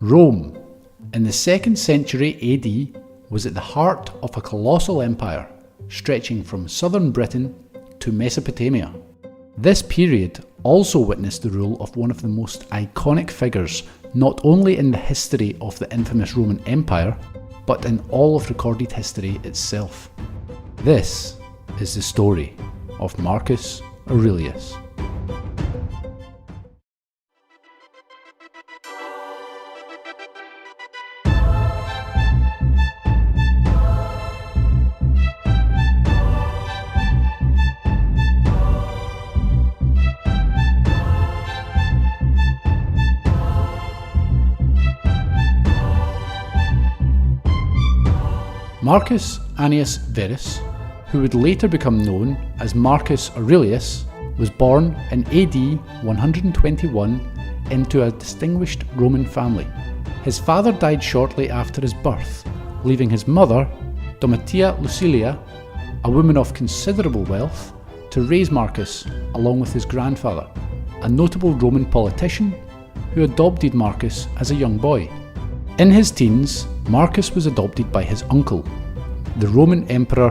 Rome, in the 2nd century AD, was at the heart of a colossal empire, stretching from southern Britain to Mesopotamia. This period also witnessed the rule of one of the most iconic figures, not only in the history of the infamous Roman Empire, but in all of recorded history itself. This is the story of Marcus Aurelius. Marcus Annius Verus, who would later become known as Marcus Aurelius, was born in AD 121 into a distinguished Roman family. His father died shortly after his birth, leaving his mother, Domitia Lucilia, a woman of considerable wealth, to raise Marcus along with his grandfather, a notable Roman politician who adopted Marcus as a young boy. In his teens, Marcus was adopted by his uncle, the Roman Emperor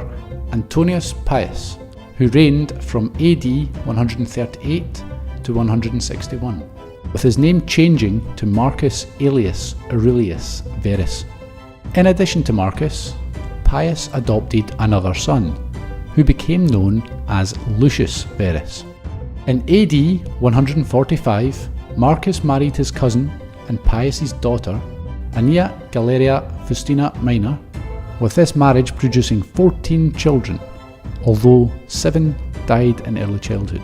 Antonius Pius, who reigned from AD 138 to 161, with his name changing to Marcus Aelius Aurelius Verus. In addition to Marcus, Pius adopted another son, who became known as Lucius Verus. In AD 145, Marcus married his cousin and Pius's daughter, Annia Galeria Faustina Minor, with this marriage producing 14 children, although 7 died in early childhood.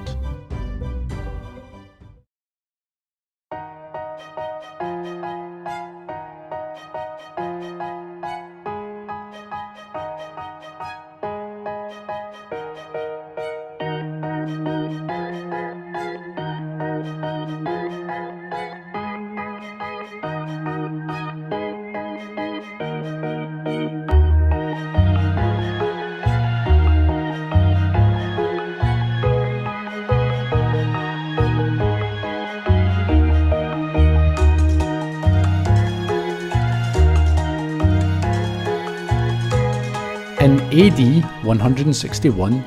In AD 161,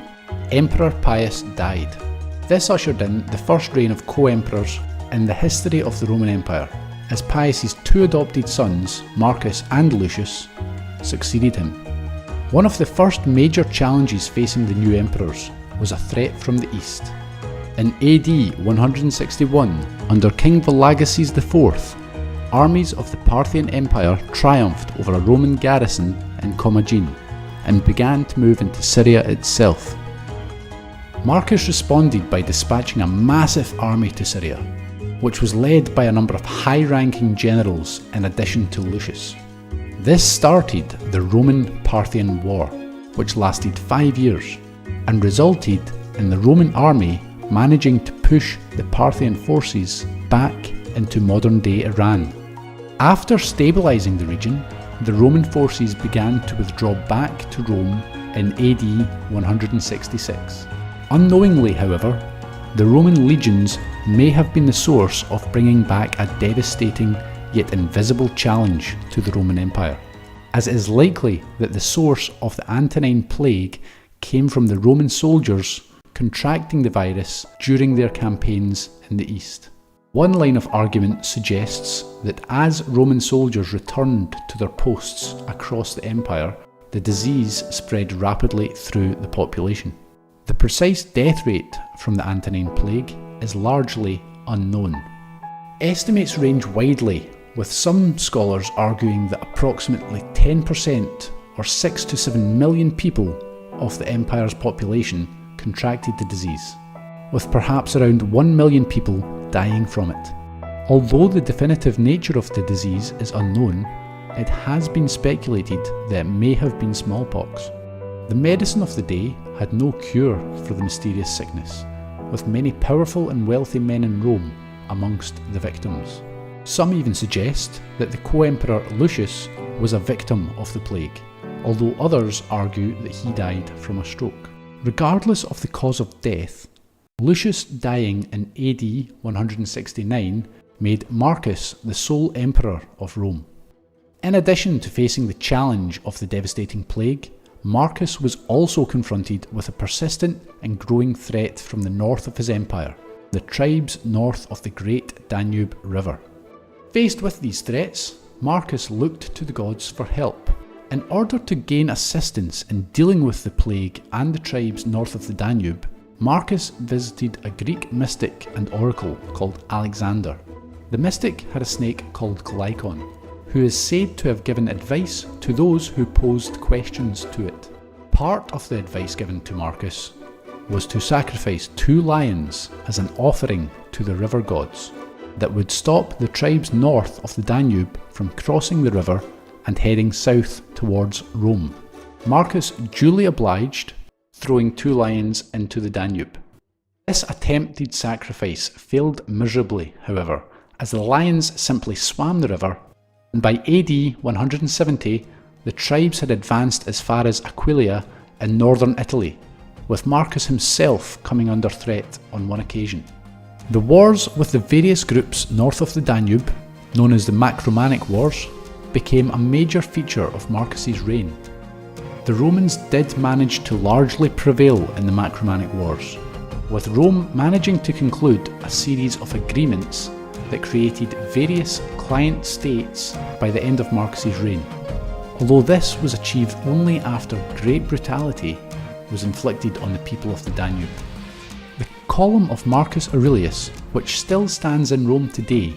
Emperor Pius died. This ushered in the first reign of co-emperors in the history of the Roman Empire, as Pius's 2 adopted sons, Marcus and Lucius, succeeded him. One of the first major challenges facing the new emperors was a threat from the east. In AD 161, under King Vologases IV, armies of the Parthian Empire triumphed over a Roman garrison in Commagene, and began to move into Syria itself. Marcus responded by dispatching a massive army to Syria, which was led by a number of high-ranking generals in addition to Lucius. This started the Roman-Parthian War, which lasted 5 years, and resulted in the Roman army managing to push the Parthian forces back into modern-day Iran. After stabilising the region, the Roman forces began to withdraw back to Rome in AD 166. Unknowingly, however, the Roman legions may have been the source of bringing back a devastating yet invisible challenge to the Roman Empire, as it is likely that the source of the Antonine Plague came from the Roman soldiers contracting the virus during their campaigns in the east. One line of argument suggests that as Roman soldiers returned to their posts across the empire, the disease spread rapidly through the population. The precise death rate from the Antonine Plague is largely unknown. Estimates range widely, with some scholars arguing that approximately 10% or 6 to 7 million people of the empire's population contracted the disease, with perhaps around 1 million people dying from it. Although the definitive nature of the disease is unknown, it has been speculated that it may have been smallpox. The medicine of the day had no cure for the mysterious sickness, with many powerful and wealthy men in Rome amongst the victims. Some even suggest that the co-emperor Lucius was a victim of the plague, although others argue that he died from a stroke. Regardless of the cause of death, Lucius dying in AD 169 made Marcus the sole emperor of Rome. In addition to facing the challenge of the devastating plague, Marcus was also confronted with a persistent and growing threat from the north of his empire, the tribes north of the great Danube River. Faced with these threats, Marcus looked to the gods for help. In order to gain assistance in dealing with the plague and the tribes north of the Danube, Marcus visited a Greek mystic and oracle called Alexander. The mystic had a snake called Glykon, who is said to have given advice to those who posed questions to it. Part of the advice given to Marcus was to sacrifice 2 lions as an offering to the river gods that would stop the tribes north of the Danube from crossing the river and heading south towards Rome. Marcus duly obliged, throwing 2 lions into the Danube. This attempted sacrifice failed miserably, however, as the lions simply swam the river, and by AD 170 the tribes had advanced as far as Aquileia in northern Italy, with Marcus himself coming under threat on one occasion. The wars with the various groups north of the Danube, known as the Macromanic Wars, became a major feature of Marcus's reign. The Romans did manage to largely prevail in the Macromanic Wars, with Rome managing to conclude a series of agreements that created various client states by the end of Marcus's reign, although this was achieved only after great brutality was inflicted on the people of the Danube. The column of Marcus Aurelius, which still stands in Rome today,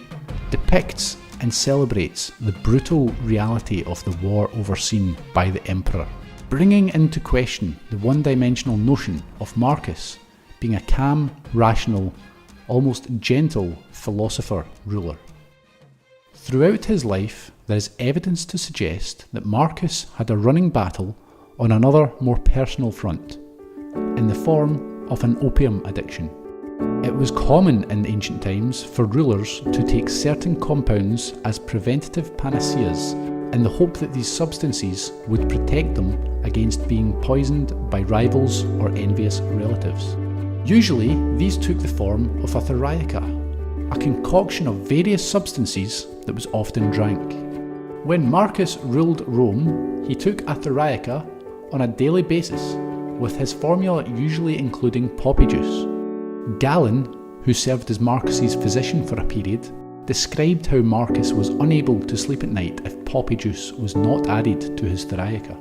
depicts and celebrates the brutal reality of the war overseen by the emperor, bringing into question the one-dimensional notion of Marcus being a calm, rational, almost gentle philosopher-ruler. Throughout his life, there is evidence to suggest that Marcus had a running battle on another, more personal front, in the form of an opium addiction. It was common in ancient times for rulers to take certain compounds as preventative panaceas in the hope that these substances would protect them against being poisoned by rivals or envious relatives. Usually, these took the form of a theriaca, a concoction of various substances that was often drank. When Marcus ruled Rome, he took a theriaca on a daily basis, with his formula usually including poppy juice. Galen, who served as Marcus's physician for a period, described how Marcus was unable to sleep at night if poppy juice was not added to his theriaca.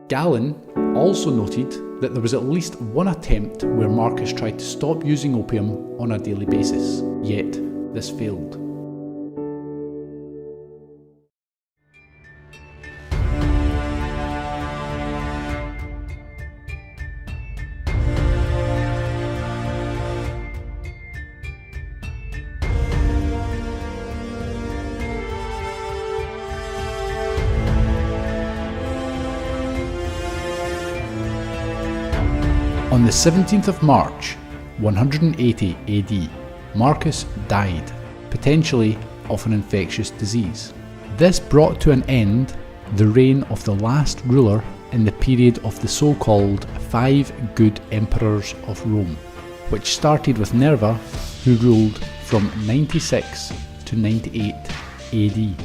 Galen also noted that there was at least one attempt where Marcus tried to stop using opium on a daily basis, yet this failed. On the 17th of March, 180 AD, Marcus died, potentially of an infectious disease. This brought to an end the reign of the last ruler in the period of the so-called 5 good emperors of Rome, which started with Nerva, who ruled from 96 to 98 AD.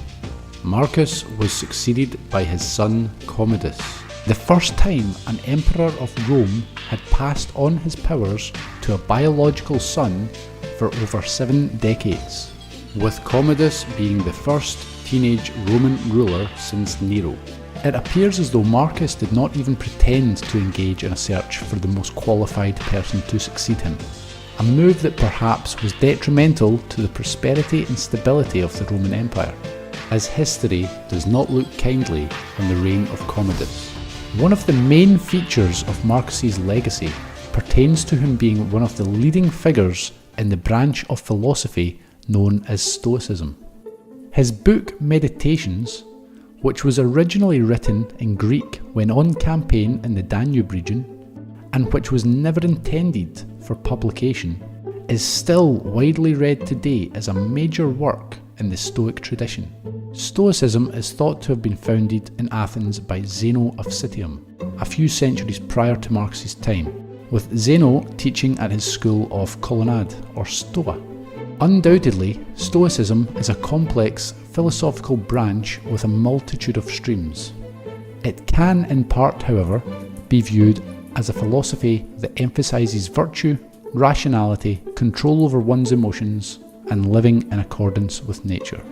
Marcus was succeeded by his son Commodus, the first time an emperor of Rome had passed on his powers to a biological son for over 7 decades, with Commodus being the first teenage Roman ruler since Nero. It appears as though Marcus did not even pretend to engage in a search for the most qualified person to succeed him, a move that perhaps was detrimental to the prosperity and stability of the Roman Empire, as history does not look kindly on the reign of Commodus. One of the main features of Marcus's legacy pertains to him being one of the leading figures in the branch of philosophy known as Stoicism. His book Meditations, which was originally written in Greek when on campaign in the Danube region, and which was never intended for publication, is still widely read today as a major work in the Stoic tradition. Stoicism is thought to have been founded in Athens by Zeno of Citium, a few centuries prior to Marcus's time, with Zeno teaching at his school of Colonnade or Stoa. Undoubtedly, Stoicism is a complex philosophical branch with a multitude of streams. It can, in part, however, be viewed as a philosophy that emphasises virtue, rationality, control over one's emotions, and living in accordance with nature.